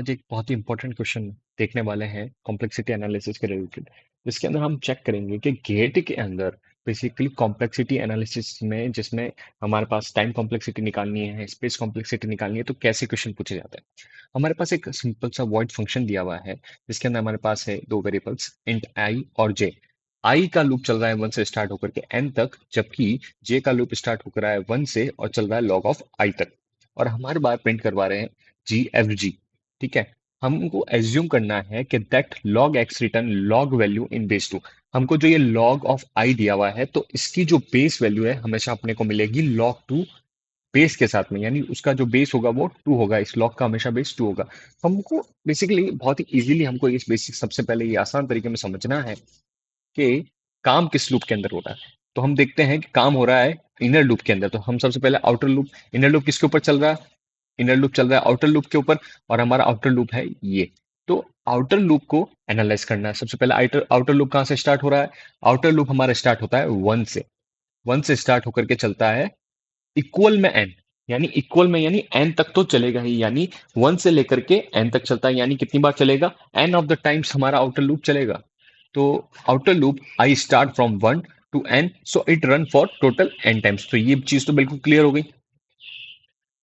आज एक बहुत ही इंपॉर्टेंट क्वेश्चन देखने वाले हैं कॉम्प्लेक्सिटी एनालिसिस के रिलेटेड, जिसके अंदर हम चेक करेंगे कि गेट के अंदर बेसिकली कॉम्प्लेक्सिटी एनालिसिस में, जिसमें हमारे पास टाइम कॉम्प्लेक्सिटी निकालनी है, स्पेस कॉम्प्लेक्सिटी निकालनी है, तो कैसे क्वेश्चन पूछे जाते हैं। हमारे पास एक सिंपल सा वॉइड फंक्शन दिया हुआ है, जिसके अंदर हमारे पास है दो वेरिएबल्स इंट आई और जे। आई का लूप चल रहा है वन से स्टार्ट होकर के एन तक, जबकि जे का लूप स्टार्ट होकर रहा है वन से और चल रहा है लॉग ऑफ आई तक। और हमारे बार प्रिंट करवा रहे हैं जी एफ जी। ठीक है। हमको एज्यूम करना है कि that log x return log value in base two. हमको जो ये लॉग ऑफ आई दिया हुआ है, तो इसकी जो बेस वैल्यू है हमेशा अपने को मिलेगी लॉग टू बेस के साथ में, यानी उसका जो बेस होगा वो टू होगा, इस लॉग का हमेशा बेस टू होगा। तो हमको बेसिकली बहुत ही इजीली हमको इस बेसिक सबसे पहले ये आसान तरीके में समझना है कि काम किस लूप के अंदर हो रहा है। तो हम देखते हैं कि काम हो रहा है इनर लूप के अंदर। तो हम सबसे पहले आउटर लूप, इनर लूप किसके ऊपर चल रहा है? इनर लूप चल रहा है आउटर लूप के ऊपर, और हमारा आउटर लूप है ये। तो आउटर लूप को एनालाइज करना है। सबसे पहले आउटर आउटर लूप कहाँ से स्टार्ट हो रहा है? आउटर लूप हमारा स्टार्ट होता है वन से। वन से स्टार्ट होकर के चलता है इक्वल में एन, यानी इक्वल में यानी एन तक तो चलेगा ही, यानी वन से लेकर के एन तक चलता है, यानी कितनी बार चलेगा? एन ऑफ द टाइम्स हमारा आउटर लूप चलेगा। तो outer loop i start from one to n, so it run for total n times. तो ये चीज तो बिल्कुल क्लियर हो गई।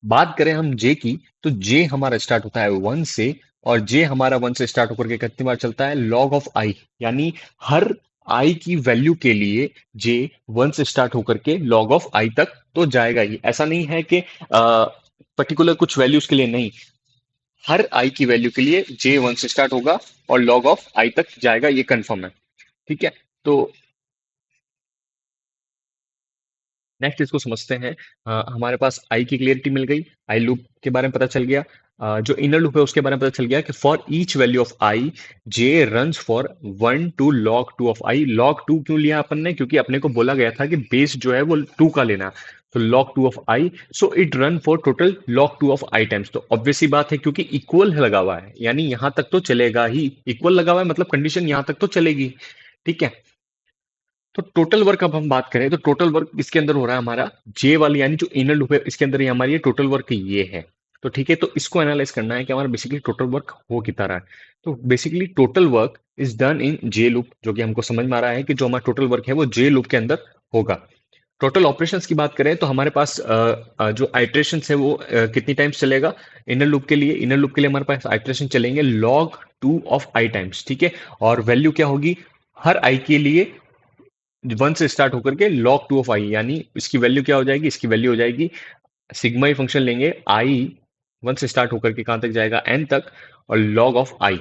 बात करें हम जे की, तो जे हमारा स्टार्ट होता है वन से, और जे हमारा वन से स्टार्ट होकर के कितनी बार चलता है? लॉग ऑफ आई, यानी हर आई की वैल्यू के लिए जे वन से स्टार्ट होकर के लॉग ऑफ आई तक तो जाएगा ही। ऐसा नहीं है कि पर्टिकुलर कुछ वैल्यूज के लिए नहीं, हर आई की वैल्यू के लिए जे वन से स्टार्ट होगा और लॉग ऑफ आई तक जाएगा, ये कंफर्म है। ठीक है। तो नेक्स्ट इसको समझते हैं। हमारे पास आई की क्लियरिटी मिल गई, आई लूप के बारे में पता चल गया। जो इनर लूप है उसके बारे में पता चल गया कि for each value of I J runs for one two log two of I. Log to क्यों लिया अपन ने? क्योंकि अपने को बोला गया था कि बेस जो है वो टू का लेना। तो log two of I, so it run for total log two of I times. तो ऑब्वियस सी बात है, क्योंकि इक्वल लगा हुआ है, यानी यहां तक तो चलेगा ही। इक्वल लगा हुआ है मतलब कंडीशन यहां तक तो चलेगी। ठीक है। तो टोटल वर्क अब हम बात करें, तो टोटल वर्क इसके अंदर हो रहा है हमारा जे वाली, यानी जो इनर लूप है इसके अंदर ये हमारी टोटल वर्क ये है। तो ठीक है, तो इसको एनालाइज करना है कि हमारा बेसिकली टोटल वर्क हो कितना रहा है। तो basically total work is done in J loop, जो कि हमको समझ में आ रहा है कि जो हमारा टोटल वर्क है वो जे लूप के अंदर होगा। टोटल ऑपरेशंस की बात करें तो हमारे पास जो आइट्रेशंस है वो कितनी टाइम्स चलेगा? इनर लूप के लिए, इनर लूप के लिए हमारे पास आइट्रेशन चलेंगे log two of I times. ठीक है। और वैल्यू क्या होगी? हर आई के लिए वन से स्टार्ट होकर के लॉग टू ऑफ आई, यानी इसकी वैल्यू क्या हो जाएगी? इसकी वैल्यू हो जाएगी, सिग्मा ही फंक्शन लेंगे, आई वन से स्टार्ट होकर के कहां तक जाएगा? एन तक, और लॉग ऑफ आई।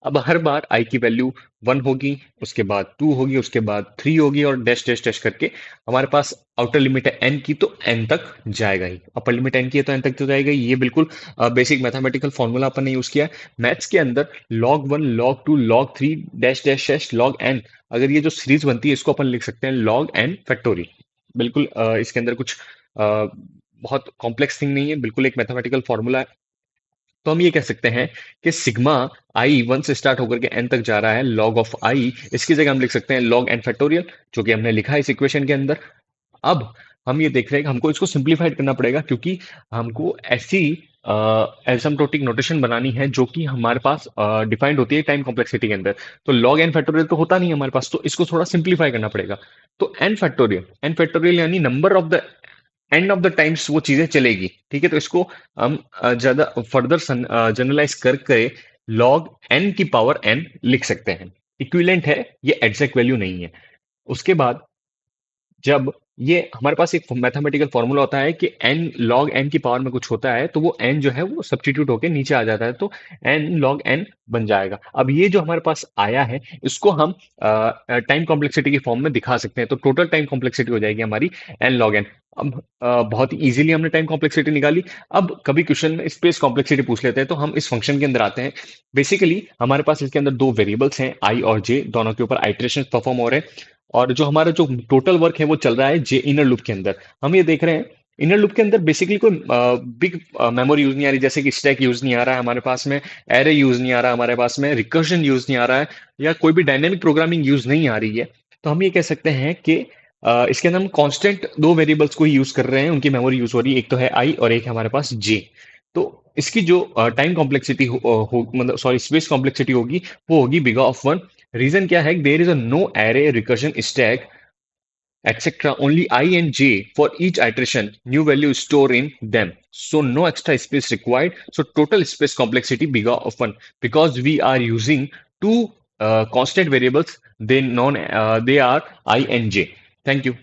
अब हर बार आई की वैल्यू वन होगी, उसके बाद टू होगी, उसके बाद थ्री होगी, और डैश डैश डैश करके हमारे पास आउटर लिमिट है एन की, तो एन तक जाएगा ही। अपर लिमिट एन की है तो एन तक तो जाएगा ही। ये बिल्कुल बेसिक मैथमेटिकल फॉर्मूला अपन ने यूज किया है। मैथ्स के अंदर log one, log two, log three, dash dash dash, log n, अगर ये जो सीरीज बनती है इसको अपन लिख सकते हैं लॉग एन फैक्टोरियल। बिल्कुल इसके अंदर कुछ बहुत कॉम्प्लेक्स थिंग नहीं है, बिल्कुल एक मैथमेटिकल फॉर्मूला है। तो हम ये कह सकते हैं कि सिग्मा आई वन से स्टार्ट होकर के एन तक जा रहा है लॉग ऑफ आई, इसकी जगह हम लिख सकते हैं लॉग एन फैक्टोरियल, जो कि हमने लिखा है इस इक्वेशन के अंदर। अब हम ये देख रहे हैं कि हमको इसको सिंप्लीफाइड करना पड़ेगा, क्योंकि हमको ऐसी एसिम्प्टोटिक नोटेशन बनानी है जो कि हमारे पास डिफाइंड होती है टाइम कॉम्प्लेक्सिटी के अंदर। तो लॉग एन फैक्टोरियल तो होता नहीं है हमारे पास, तो इसको थोड़ा सिंप्लीफाई करना पड़ेगा। तो एन फैक्टोरियल यानी number of the end of the times वो चीजें चलेगी। ठीक है। तो इसको हम ज्यादा फर्दर जनरलाइज करके लॉग एन की पावर एन लिख सकते हैं। इक्विवेलेंट है, ये एग्जैक्ट वैल्यू नहीं है। उसके बाद जब ये हमारे पास एक मैथमेटिकल फॉर्मूला होता है कि एन लॉग एन की पावर में कुछ होता है, तो वो एन जो है वो सब्स्टिट्यूट होके नीचे आ जाता है, तो एन लॉग एन बन जाएगा। अब ये जो हमारे पास आया है इसको हम टाइम कॉम्प्लेक्सिटी की फॉर्म में दिखा सकते हैं। तो टोटल टाइम कॉम्प्लेक्सिटी हो जाएगी हमारी एन लॉग एन। अब बहुत ही इजीली हमने टाइम कॉम्प्लेक्सिटी निकाली। अब कभी क्वेश्चन में स्पेस कॉम्प्लेक्सिटी पूछ लेते हैं, तो हम इस फंक्शन के अंदर आते हैं। बेसिकली हमारे पास इसके अंदर दो वेरिएबल्स हैं, आई और जे, दोनों के ऊपर आइट्रेशन परफॉर्म हो रहे हैं। और जो हमारा जो टोटल वर्क है वो चल रहा है जे इनर लूप के अंदर। हम ये देख रहे हैं इनर लूप के अंदर बेसिकली कोई बिग मेमोरी यूज नहीं आ रही, जैसे कि स्टैक यूज नहीं आ रहा है हमारे पास में, एरे यूज नहीं आ रहा है हमारे पास में, रिकर्जन यूज नहीं आ रहा है, या कोई भी डायनेमिक प्रोग्रामिंग यूज नहीं आ रही है। तो हम ये कह सकते हैं कि इसके अंदर हम कांस्टेंट दो वेरिएबल्स को ही यूज कर रहे हैं, उनकी मेमोरी यूज हो रही है, एक तो है आई और एक है हमारे पास जे। तो इसकी जो टाइम कॉम्प्लेक्सिटी मतलब सॉरी स्पेस कॉम्प्लेक्सिटी होगी, वो होगी बिगा ऑफ वन। रीजन क्या है, there is a no array recursion stack etc. Only I and j for each iteration, new value is stored in them. So no extra space required. So total space complexity bigger of one, because we are using two constant variables. They are I and j. Thank you.